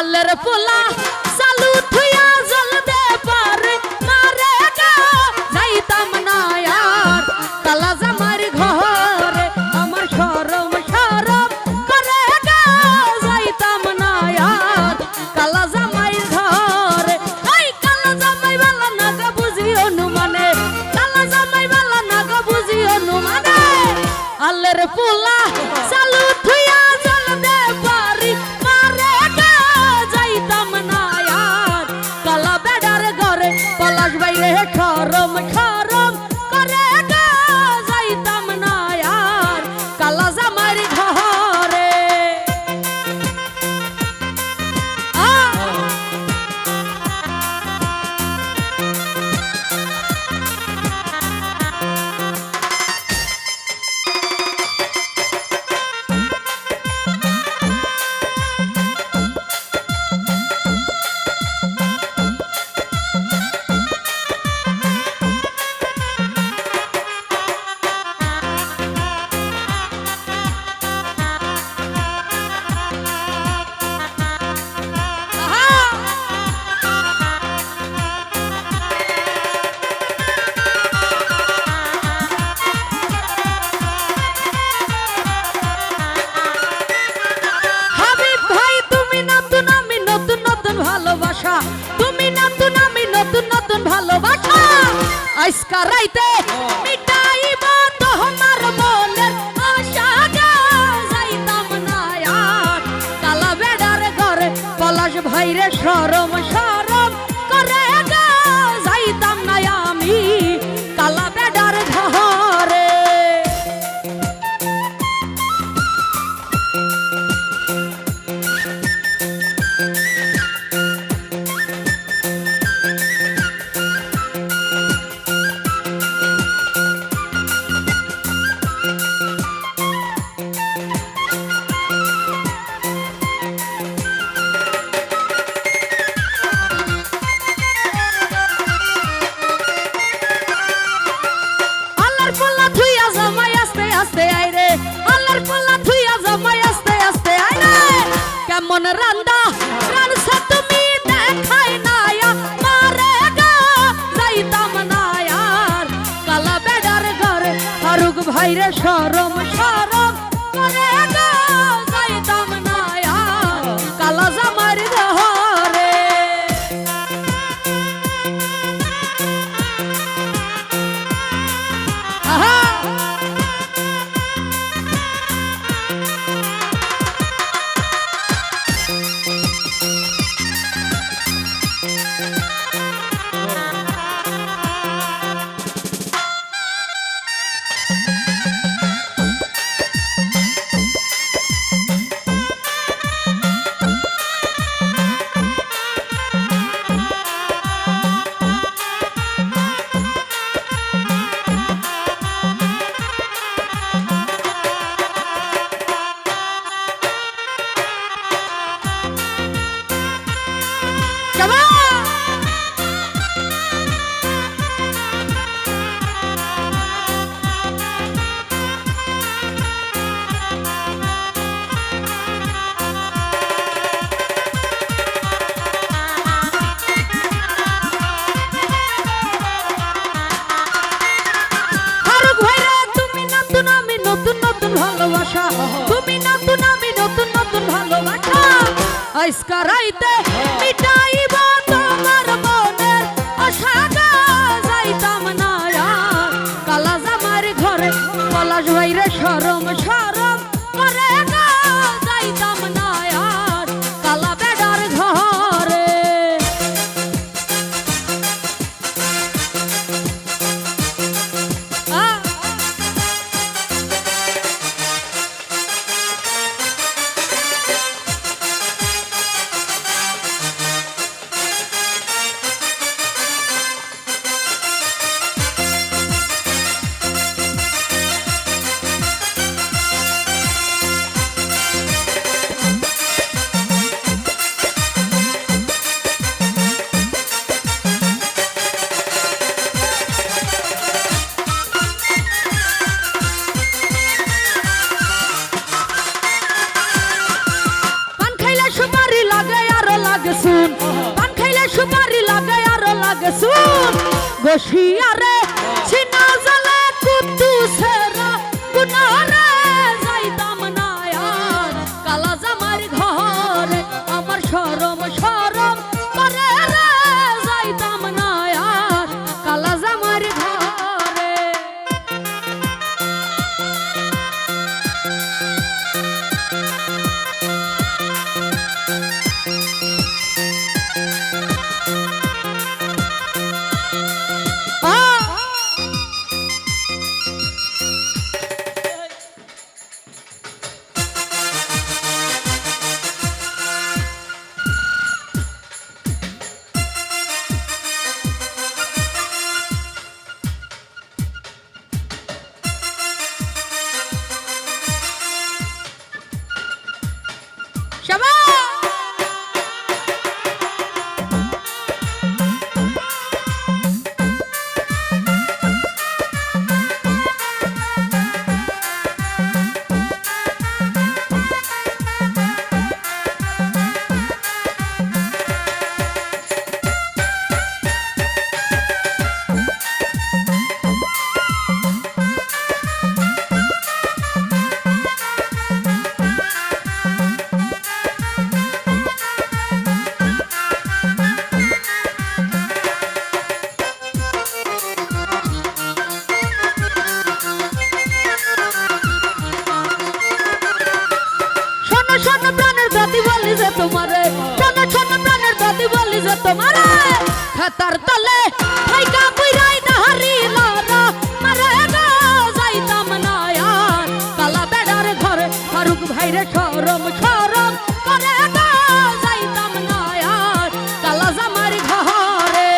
আলের পোলা চালু থুইয়া জল দে পারে মারে গা যাইতাম না আর কালা জামার ঘরে আমার শরম শরম করে গা যাইতাম না আর কালা জামাই ঘরে এই কালা জামাই বালা না গা বুঝি অনুমানে কালা জামাই বালা না গা বুঝি অনুমানে আলের পোলা চালু থুইয়া জল দে পারি মারে গা যাইতাম না আর কালা বেডার ঘরে পলাশ বাইরে খরম খরম করে গা যাইতাম না আর কালা জামার ঘরে ভালোবাসা তুমি নতুন আমি নতুন নতুন ভালোবাসা আজকা রাইতে মিটাইব তোমার মনের আশা গা যাইতাম না আর কালা বেডার ঘরে পলাশ ভাইরে শরম শরম করে গা যাইতাম না আমি কালা বেডার ঘরে কেমন রান্দা রানছা তুমি দেখাই না মারে গা যাইতাম না আর কালা বেডার ঘরে ফারুক ভাইরে শরম শরম করে গা যাইতাম না আর কালা জামার ঘরে ভালোবাসা তুমি নতুন আমি নতুন নতুন ভালোবাসা আজকা রাইতে মিটাইব তোমার মনের আশা গা যাইতাম না আর কালা জামার ঘরে পলাশ ভাইরে শরম শরম করে গা যাইতাম না আর কালা বেডার ঘরে লাগে সুন বসিয়ারে চিনা জালে কুতু সেরা গুনারে যাইতাম না আর কালা জামার ঘরে আমার শরম শরম করে রে যাইতাম না আর কালা জামার ঘরে তোমারে ছোট ছোট প্রাণের দাদি বলি যে তোমারে খাতার তলে থাইকা কইরাই দাহারি লরা মারে গো যাইতাম না আর কালা বেড়ার ঘরে ফারুক ভাইরে শরম শরম করে গো যাইতাম না আর কালা জামার ঘরে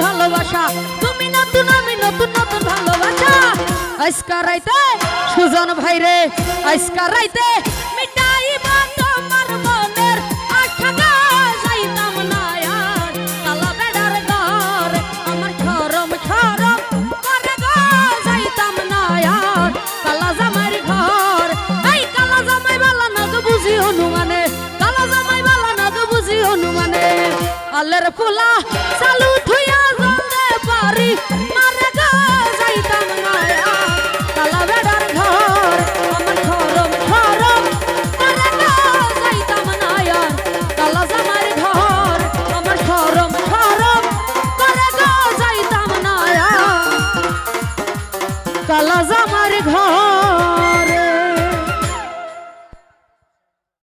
ভালোবাসা তুমি নতুন আমি নতুন নতুন ভালোবাসা আজকা রাইতে সুজন ভাইরে আজকা রাইতে মিটাইবা তোমার মনের আশা গো যাইতাম না আর কালা বেড়ার ঘর আমার শরম শরম করে গো যাইতাম না আর কালা জামাইর ঘর এই কালা জামাই বালা না গো বুঝি হনুমানে কালা জামাই বালা না গো বুঝি হনুমানে আল্লাহর ফুলা